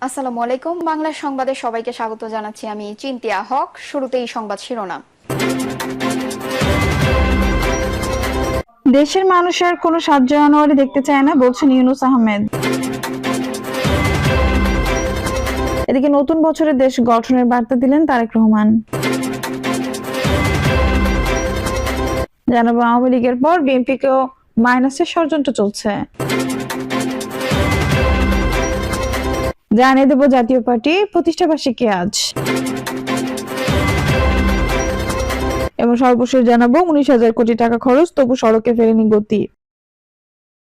আসসালামু আলাইকুম। বাংলা সংবাদে সবাইকে স্বাগত জানাচ্ছি। আমি চিন্তিয়া হক। শুরুতেই সংবাদ শিরোনাম। দেশের মানুষ আর কোনো ৭ জানুয়ারি দেখতে চায় না বলছেন ইউনূস আহমেদ। এদিকে নতুন বছরে দেশ গঠনের বার্তা দিলেন তারেক রহমান। জানাবো আওয়ামী লীগের পর বিএনপিকেও মাইনাসের ষড়যন্ত্র চলছে। জানিয়ে দেব জাতীয় পার্টি প্রতিষ্ঠাবার্ষিকী আজ। এবং সর্বশেষ জানাবো ১৯,০০০ কোটি টাকা খরচ তবু সড়কে ফেরেনি গতি।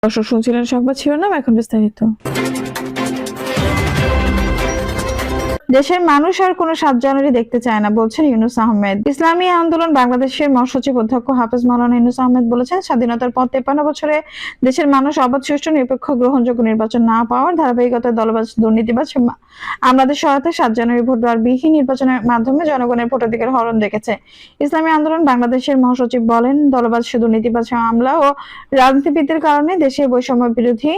দর্শক শুনছিলেন সংবাদ শিরোনাম, এখন বিস্তারিত। দেশের মানুষ আর কোনো ৭ জানুয়ারি দেখতে চায় না বলছেন ইউনূস আহমেদ। ইসলামী আন্দোলন বাংলাদেশের মহাসচিব অধ্যক্ষ হাফেজ মাওলানা ইউনূস আহমেদ বলেছেন, স্বাধীনতার পর ৫৩ বছরে দেশের মানুষ অবাধ, সুষ্ঠু, নিরপেক্ষ, গ্রহণযোগ্য নির্বাচন না পাওয়ার ধারাবাহিকতায় দলবাজ, দুর্নীতিবাজ আমাদের সহায়তায় ৭ জানুয়ারি ভোটবিহীন নির্বাচনের মাধ্যমে জনগণের ভোটাধিকার হরণ দেখেছে। ইসলামী আন্দোলন বাংলাদেশের মহাসচিব বলেন, দলবাজ, দুর্নীতিবাজ, আমলা ও রাজনীতিবিদদের কারণে দেশে বৈষম্য বিরোধী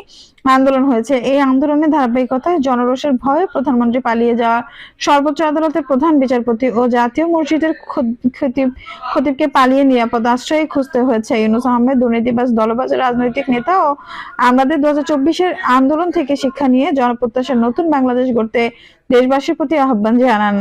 আন্দোলন হয়েছে। এই আন্দোলনের ধারাবাহিকতায় জনরোষের ভয়ে প্রধানমন্ত্রী পালিয়ে যাওয়া, সর্বোচ্চ আদালতের প্রধান বিচারপতি ও জাতীয় মসজিদের খতিবকে পালিয়ে নিরাপদ আশ্রয় খুঁজতে হয়েছে। ইউনূস আহমেদ দুর্নীতিবাজ, দলবাজ, রাজনৈতিক নেতা ও আমাদের ২০২৪-এর আন্দোলন থেকে শিক্ষা নিয়ে জনপ্রত্যাশার নতুন বাংলাদেশ গড়তে দেশবাসীর প্রতি আহ্বান জানান।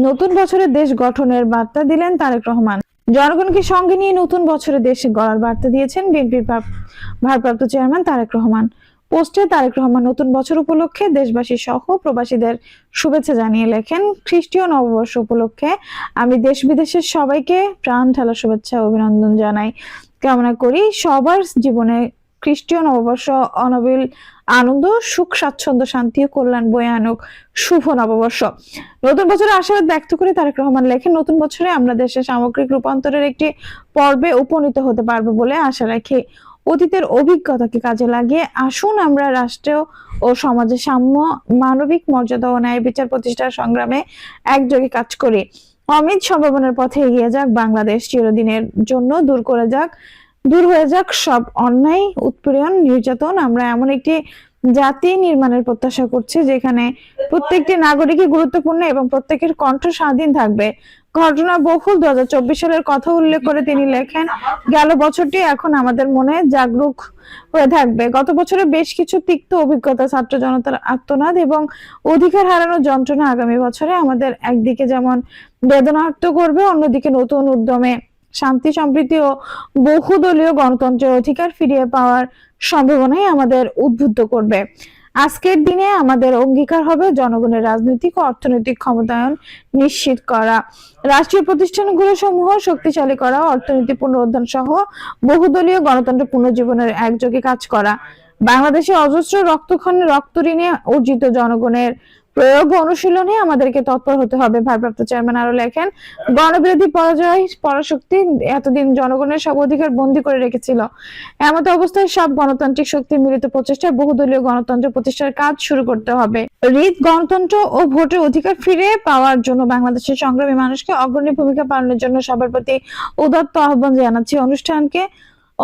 নতুন বছরে দেশ গঠনের বার্তা দিলেন তারেক রহমান। জনগণকে সঙ্গে নিয়ে নতুন বছরে দেশ গড়ার বার্তা দিয়েছেন বিএনপির ভারপ্রাপ্ত চেয়ারম্যান তারেক রহমান। পোস্টে তারেক রহমান নতুন বছর উপলক্ষে দেশবাসী সহ প্রবাসীদের শুভেচ্ছা জানিয়ে লেখেন, খ্রিস্টীয় নববর্ষ উপলক্ষে আমি দেশ বিদেশের সবাইকে প্রাণ ঢালা শুভেচ্ছা ও অভিনন্দন জানাই। কামনা করি সবার জীবনে খ্রিস্টীয় নববর্ষ অনাবিল আনন্দ, সুখ, স্বাচ্ছন্দ্য, শান্তি ও কল্যাণ বয়ে আনুক শুভ নববর্ষ। নতুন বছরে আশাবাদ ব্যক্ত করে তারেক রহমান লেখেন, নতুন বছরে আমরা দেশের সামগ্রিক রূপান্তরের একটি পর্বে উপনীত হতে পারবো বলে আশা রাখি। অতীতের অভিজ্ঞতাকে কাজে লাগিয়ে আসুন আমরা রাষ্ট্র ও সমাজের সাম্য, মানবিক মর্যাদা ও ন্যায় বিচার প্রতিষ্ঠার সংগ্রামে একযোগে কাজ করি। অমিত সম্ভাবনার পথে এগিয়ে যাক বাংলাদেশ, চিরদিনের জন্য দূর হয়ে যাক সব অন্যায়, উৎপীড়ন, নির্যাতন। আমরা এমন একটি জাতি নির্মাণের প্রত্যাশা করছি যেখানে প্রত্যেকটি নাগরিকই গুরুত্বপূর্ণ এবং প্রত্যেকের কণ্ঠ স্বাধীন থাকবে। ঘটনা বহুল ২০২৪ সালের কথা উল্লেখ করে তিনি লেখেন, গেল বছরটি এখন আমাদের মনে জাগরুক হয়ে থাকবে। গত বছরে বেশ কিছু তিক্ত অভিজ্ঞতা, ছাত্র জনতার আর্তনাদ এবং অধিকার হারানোর যন্ত্রণা আগামী বছরে আমাদের একদিকে যেমন বেদনার্ত করবে, অন্যদিকে নতুন উদ্যমে শান্তি, সম্প্রীতি ও বহুদলীয় গণতন্ত্রের অধিকার ফিরিয়ে পাওয়ার সম্ভাবনাই আমাদের উদ্বুদ্ধ করবে। আজকের দিনে আমাদের অঙ্গীকার হবে জনগণের রাজনৈতিক ও অর্থনৈতিক ক্ষমতায়ন নিশ্চিত করা, রাষ্ট্রীয় প্রতিষ্ঠানগুলো সমূহ শক্তিশালী করা, অর্থনীতি পুনরুদ্ধার সহ বহুদলীয় গণতন্ত্র পুনর্জীবনের একযোগে কাজ করা। বাংলাদেশে অজস্র রক্তক্ষরণে, রক্ত ঋণে অর্জিত জনগণের প্রয়োগ অনুশীলনে আমাদেরকে তৎপর হতে হবে। ভারপ্রাপ্ত চেয়ারম্যান আরো লেখেন, গণবিরোধী পরাশক্তি এতদিন জনগণের সব অধিকার বন্দী করে রেখেছিল। এমত অবস্থায় সব গণতান্ত্রিক শক্তির মিলিত প্রচেষ্টায় বহুদলীয় গণতন্ত্র প্রতিষ্ঠার কাজ শুরু করতে হবে। গণতন্ত্র ও ভোটের অধিকার ফিরে পাওয়ার জন্য বাংলাদেশের সংগ্রামী মানুষকে অগ্রণী ভূমিকা পালনের জন্য সবার প্রতি উদাত্ত আহ্বান জানাচ্ছি অনুষ্ঠানকে।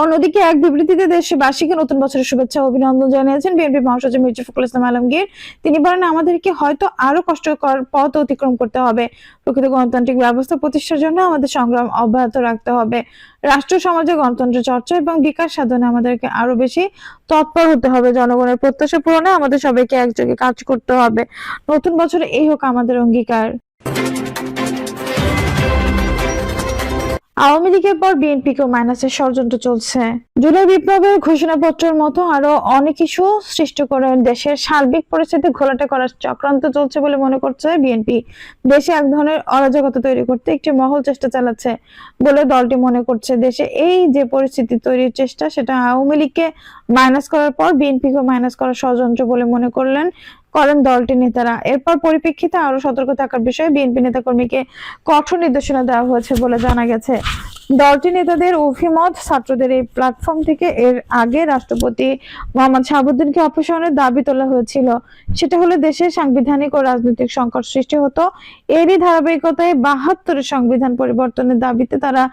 অন্যদিকে এক বিবৃতিতে দেশবাসীকে নতুন বছরের শুভেচ্ছা ও অভিনন্দন জানিয়েছেন বিএনপি মহাসচিব মির্জা ফখরুল ইসলাম আলমগীর। তিনি বলেন, আমাদেরকে হয়তো আরো কষ্টকর পথ অতিক্রম করতে হবে। প্রকৃত গণতান্ত্রিক ব্যবস্থা প্রতিষ্ঠার জন্য আমাদের সংগ্রাম অব্যাহত রাখতে হবে। রাষ্ট্র সমাজে গণতন্ত্র চর্চা এবং বিকাশ সাধনে আমাদেরকে আরো বেশি তৎপর হতে হবে। জনগণের প্রত্যাশা পূরণে আমাদের সবাইকে একযোগে কাজ করতে হবে। নতুন বছরে এই হোক আমাদের অঙ্গীকার। আওয়ামী লীগের পর বিএনপিকেও মাইনাসের ষড়যন্ত্র চলছে। জুলাই বিপ্লবের ঘোষণাপত্রের মতো আরো অনেক ইস্যু সৃষ্টি করে দেশের সার্বিক পরিস্থিতি ঘোলাটে করার চক্রান্ত চলছে বলে মনে করছে বিএনপি। দেশে এক ধরনের অরাজকতা তৈরি করতে একটি মহল চেষ্টা চালাচ্ছে বলে দলটি মনে করছে। দেশে এই যে পরিস্থিতি তৈরির চেষ্টা, সেটা আওয়ামী লীগকে মাইনাস করার পর বিএনপিকে মাইনাস করার ষড়যন্ত্র বলে মনে করেন দলটির নেতারা। এরপর পরিপ্রেক্ষিতে আরো সতর্ক থাকার বিষয়ে বিএনপি নেতাকর্মীকে কঠোর নির্দেশনা দেওয়া হয়েছে বলে জানা গেছে। দলটির নেতাদের অভিমত, ছাত্রদের এই প্ল্যাটফর্ম থেকে এর আগে রাষ্ট্রপতি মোহাম্মদ শাহাবুদ্দিনকে অপসারণের দাবি তোলা হয়েছিল। সেটা হলে দেশে সাংবিধানিক ও রাজনৈতিক সংকট সৃষ্টি হতো। এরই ধারাবাহিকতায় ৭২-এর সংবিধান পরিবর্তনের দাবিতে তারা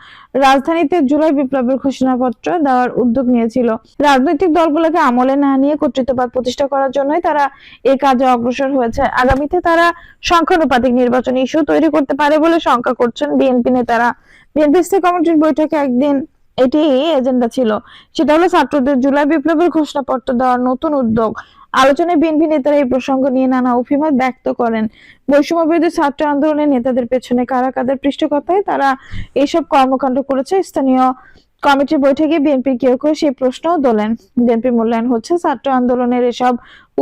রাজধানীতে জুলাই বিপ্লবের ঘোষণাপত্র দেওয়ার উদ্যোগ নিয়েছিল। রাজনৈতিক দলগুলোকে আমলে না নিয়ে কর্তৃত্ববাদ প্রতিষ্ঠা করার জন্যই তারা এই কাজে অগ্রসর হয়েছে। আগামীতে তারা সংখ্যানুপাতিক নির্বাচনী ইস্যু তৈরি করতে পারে বলে শঙ্কা করছেন বিএনপি নেতারা। বিএনপি স্থায়ী কমিটির বৈঠকে একদিন এটি এজেন্ডা ছিল, সেটা হলো ছাত্রদের জুলাই বিপ্লবের ঘোষণাপত্র দেওয়ার নতুন উদ্যোগ। আলোচনায় বিএনপি নেতারা এই প্রসঙ্গ নিয়ে নানা অভিমত ব্যক্ত করেন। বৈষম্য বিরোধী ছাত্র আন্দোলনের নেতাদের পেছনে কারা কাদের পৃষ্ঠপোষকতায় তারা এইসব কর্মকাণ্ড করেছে, স্থানীয় কমিটির বৈঠকে বিএনপির কেউ কেউ সেই প্রশ্নও তোলেন। বিএনপির মূল্যায়ন হচ্ছে, ছাত্র আন্দোলনের এসব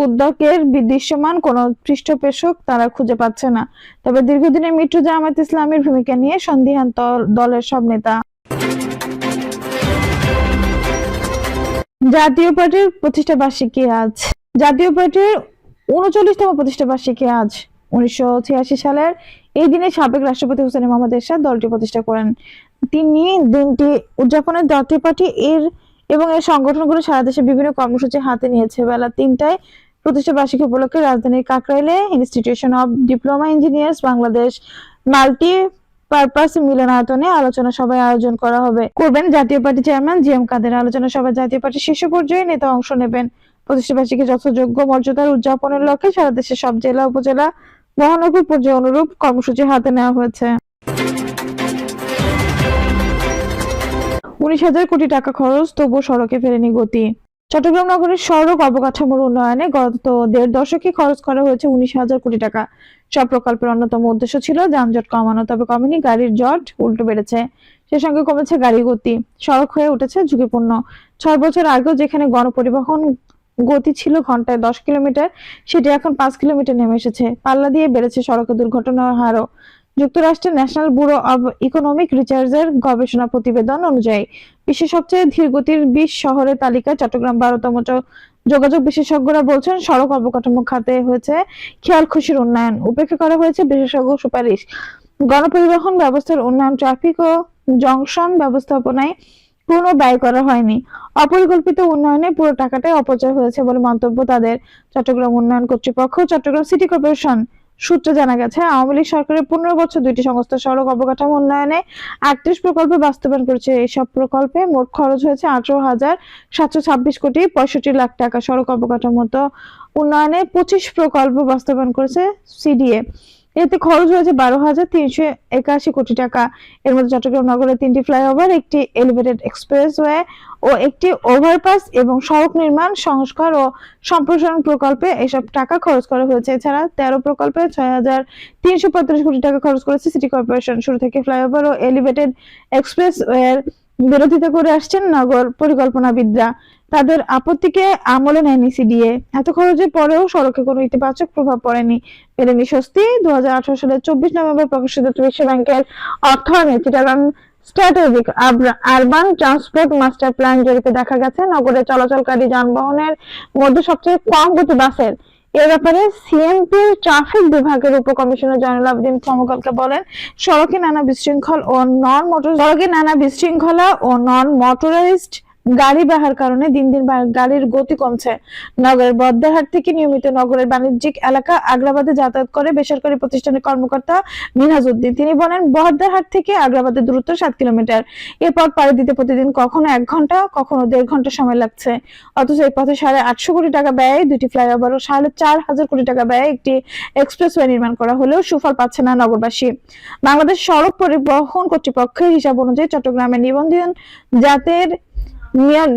উদ্যোগের দৃশ্যমান কোন পৃষ্ঠপোষক তারা খুঁজে পাচ্ছে না। তবে দীর্ঘদিনের মিত্র জামায়াত ইসলামের ভূমিকা নিয়ে সন্দিহান দলের সব নেতা। জাতীয় পার্টির প্রতিষ্ঠা বার্ষিকী আজ। জাতীয় পার্টির ৩৯তম প্রতিষ্ঠা বার্ষিকী আজ। ১৯৮৬ সালের এই দিনে সাবেক রাষ্ট্রপতি হোসেন মোহাম্মদ এরশাদ দলটি প্রতিষ্ঠা করেন। তিনি দিনটি উদযাপনের জাতীয় পার্টি এর সংগঠনগুলো সারা দেশে বিভিন্ন কর্মসূচি হাতে নিয়েছে। বেলা ৩টায় প্রতিষ্ঠা বার্ষিকী উপলক্ষে রাজধানীর কাকরাইলে institution of diploma engineers Bangladesh multi purpose মিলনায়তনে আলোচনা সভায় আয়োজন করবেন জাতীয় পার্টি চেয়ারম্যান জিএম কাদের। আলোচনা সভায় জাতীয় পার্টির শীর্ষ পর্যায়ে নেতা অংশ নেবেন। প্রতিষ্ঠা বার্ষিকী যথাযোগ্য মর্যাদার উদযাপনের লক্ষ্যে সারা দেশের সব জেলা, উপজেলা, মহানগর পর্যায়ে অনুরূপ কর্মসূচি হাতে নেওয়া হয়েছে। ১৯,০০০ কোটি টাকা খরচ, তবুও সড়কে ফেরেনি গতি। চট্টগ্রাম নগরের সড়ক অবকাঠামোর উন্নয়নে গত ১.৫ দশকে খরচ করা হয়েছে ১৯,০০০ কোটি টাকা। সব প্রকল্পের অন্যতম উদ্দেশ্য ছিল যানজট কমানো, তবে কমেনি গাড়ির জট, উল্টো বেড়েছে। সে সঙ্গে কমেছে গাড়ির গতি, সড়ক হয়ে উঠেছে ঝুঁকিপূর্ণ। ৬ বছর আগেও যেখানে গণপরিবহন গতি ছিল ঘন্টায় ১০ কিলোমিটার, সেটি এখন ৫ কিলোমিটার নেমে এসেছে। পাল্লা দিয়ে বেড়েছে সড়কে দুর্ঘটনার হারও। যুক্তরাষ্ট্রের ন্যাশনাল ব্যুরো অব ইকোনমিক রিসার্চের গবেষণা প্রতিবেদন অনুযায়ী বিশ্বের সবচেয়ে ধীরগতির ২০ শহরের তালিকায় চট্টগ্রাম ১২তম। যোগাযোগ বিশেষজ্ঞরা বলছেন, সড়ক অবকাঠামো খাতে হয়েছে খেয়াল খুশির উন্নয়ন, উপেক্ষা করা হয়েছে বিশেষজ্ঞ সুপারিশ। গণপরিবহন ব্যবস্থার উন্নয়ন, ট্রাফিক ও জংশন ব্যবস্থাপনায় কোনো ব্যয় করা হয়নি। অপরিকল্পিত উন্নয়নে পুরো টাকাটাই অপচয় হয়েছে বলে মন্তব্য তাদের। চট্টগ্রাম উন্নয়ন কর্তৃপক্ষ, চট্টগ্রাম সিটি কর্পোরেশন সূত্রে জানা গেছে, আওয়ামী লীগ সরকারের ১৫ বছর ২টি সংস্থা সড়ক অবকাঠামো উন্নয়নে ৩৮ প্রকল্প বাস্তবায়ন করেছে। এইসব প্রকল্পে মোট খরচ হয়েছে ১৮,৭২৬ কোটি ৬৫ লাখ টাকা। সড়ক অবকাঠামো উন্নয়নে ২৫ প্রকল্প বাস্তবায়ন করেছে সিডিএ। এতে খরচ হয়েছে ১২,৩৮১ কোটি টাকা। এর মধ্যে চট্টগ্রাম নগরের ৩টি ফ্লাইওভার, একটি এলিভেটেড এক্সপ্রেসওয়ে ও একটি ওভারপাস এবং সড়ক নির্মাণ, সংস্কার ও সম্প্রসারণ প্রকল্পে এসব টাকা খরচ করা হয়েছে। এছাড়া ১৩ প্রকল্পে ৬,৩৩৫ কোটি টাকা খরচ করেছে সিটি কর্পোরেশন। শুরু থেকে ফ্লাইওভার ও এলিভেটেড এক্সপ্রেসওয়ের বিরোধিতা করে আসছেন নগর পরিকল্পনাবিদরা। তাদের আপত্তিকে আমলে নেয়নি সিডিএ। এত খরচের পরেও সড়কে কোনো ইতিবাচক প্রভাব পড়েনি, পেলেনি স্বস্তি। ২০১৮ সালের ২৪ নভেম্বর প্রকাশিত বিশ্ব ব্যাংকের অর্থায়নে Chittagong strategic urban transport master plan জরিপে দেখা গেছে, নগরে চলাচলকারী যানবাহনের মধ্যে সবচেয়ে কম গতি বাসের। এ ব্যাপারে সিএমপির ট্রাফিক বিভাগের উপকমিশনার জয়নুল আবেদিন সমকালকে বলেন, সড়কে নানা বিশৃঙ্খলা ও নন মোটরাইজড গাড়ি বাহার কারণে দিন দিন গাড়ির গতি কমছে। নগরের বহদ্দারহাট থেকে নিয়মিত নগরের বাণিজ্যিক এলাকা আগ্রাবাদে যাতায়াত করে বেসরকারি প্রতিষ্ঠানের কর্মকর্তা মিনহাজ উদ্দিন। তিনি বলেন, বহদ্দারহাট থেকে আগ্রাবাদের দূরত্ব ৭ কিলোমিটার। এ পথ পাড়ি দিতে প্রতিদিন কখনো ১ ঘন্টা, কখনো ১.৫ ঘন্টা সময় লাগছে। অথচ এই পথে ৮৫০ কোটি টাকা ব্যয়ে ২টি ফ্লাইওভার ও ৪,৫০০ কোটি টাকা ব্যয়ে একটি এক্সপ্রেসওয়ে নির্মাণ করা হলেও সুফল পাচ্ছে না নগরবাসী। বাংলাদেশ সড়ক পরিবহন কর্তৃপক্ষের হিসাব অনুযায়ী চট্টগ্রামের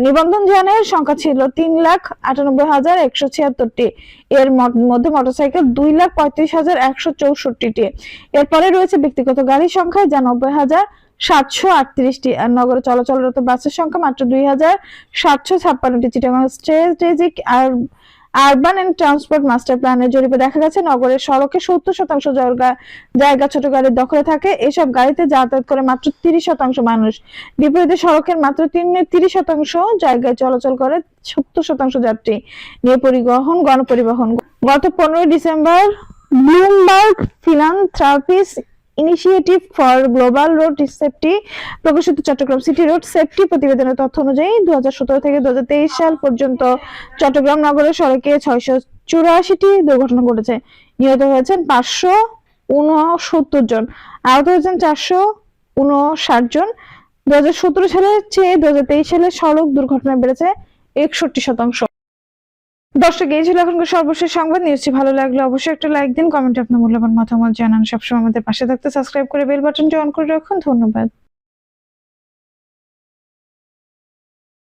নিবন্ধন যানের সংখ্যা ছিল ৩,৯৮,১৭৬টি। এর মধ্যে মোটরসাইকেল ২,৩৫,১৬৪টি। এরপরে রয়েছে ব্যক্তিগত গাড়ির সংখ্যা, যা ৯০,৭৩৮টি। আর নগরে চলাচলরত বাসের সংখ্যা মাত্র ২,৭৫৬টি। Chittagong strategic urban and transport master প্ল্যানের জরিপে দেখা গেছে, নগরের সড়কে ৭০% জায়গা ছোট গাড়ির দখলে থাকে। এসব গাড়িতে যাতায়াত করে মাত্র ৩০% মানুষ। বিপরীতে সড়কের মাত্র ৩০% জায়গায় চলাচল করে ৭০% যাত্রী নিয়ে গণপরিবহন। গত ১৫ December Bloomberg philanthropies initiative for global road safety প্রকাশিত চট্টগ্রাম সিটি রোড সেফটি প্রতিবেদনের তথ্য অনুযায়ী 2017 থেকে 2023 সাল পর্যন্ত চট্টগ্রাম নগরের সড়কে 684টি দুর্ঘটনা ঘটেছে। নিহত হয়েছেন 569 জন, আহত হয়েছেন 459 জন। 2017 সালের চেয়ে 2023 সালে সড়ক দুর্ঘটনা বেড়েছে 61%। দর্শক, এই ছিল এখনকার সর্বশেষ সংবাদ। নিউজটি ভালো লাগলে অবশ্যই একটা লাইক দিন, কমেন্টে আপনার মূল্যবান মতামত জানান। সবসময় আমাদের পাশে থাকতে সাবস্ক্রাইব করে বেল বাটনটি অন করে রাখুন। ধন্যবাদ।